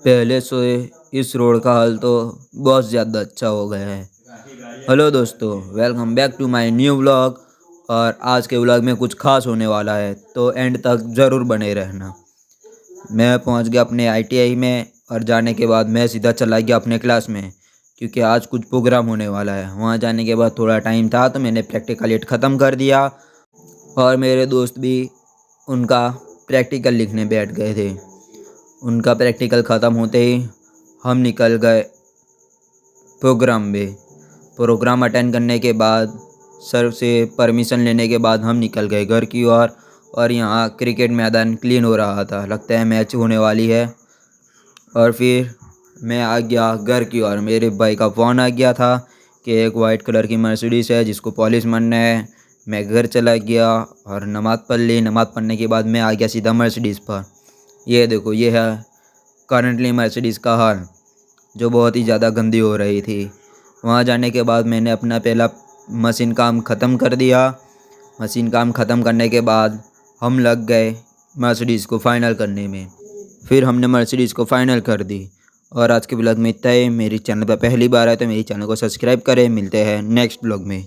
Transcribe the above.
पहले से इस रोड का हाल तो बहुत ज़्यादा अच्छा हो गया है। हेलो दोस्तों, welcome back to my new vlog. और आज के व्लॉग में कुछ खास होने वाला है, तो एंड तक ज़रूर बने रहना। मैं पहुंच गया अपने आईटीआई में और जाने के बाद मैं सीधा चला गया अपने क्लास में, क्योंकि आज कुछ प्रोग्राम होने वाला है। वहां जाने के बाद थोड़ा टाइम था तो मैंने प्रैक्टिकल एट ख़त्म कर दिया और मेरे दोस्त भी उनका प्रैक्टिकल लिखने बैठ गए थे। उनका प्रैक्टिकल ख़त्म होते ही हम निकल गए प्रोग्राम में। प्रोग्राम अटेंड करने के बाद सर से परमिशन लेने के बाद हम निकल गए घर की ओर। और यहाँ क्रिकेट मैदान क्लीन हो रहा था, लगता है मैच होने वाली है। और फिर मैं आ गया घर की ओर। मेरे भाई का फ़ोन आ गया था कि एक वाइट कलर की मर्सिडीज़ है जिसको पॉलिश मारना है। मैं घर चला गया और नमाज़ पढ़ ली। नमाज़ पढ़ने के बाद मैं आ गया सीधा मर्सिडीज़ पर। ये देखो, ये है करंटली मर्सिडीज़ का हाल, जो बहुत ही ज़्यादा गंदी हो रही थी। वहाँ जाने के बाद मैंने अपना पहला मशीन काम ख़त्म कर दिया। मशीन काम ख़त्म करने के बाद हम लग गए मर्सिडीज़ को फ़ाइनल करने में। फिर हमने मर्सिडीज़ को फ़ाइनल कर दी। और आज के ब्लॉग में इतना ही। मेरी चैनल पर पहली बार है तो मेरी चैनल को सब्सक्राइब करें। मिलते हैं नेक्स्ट ब्लॉग में।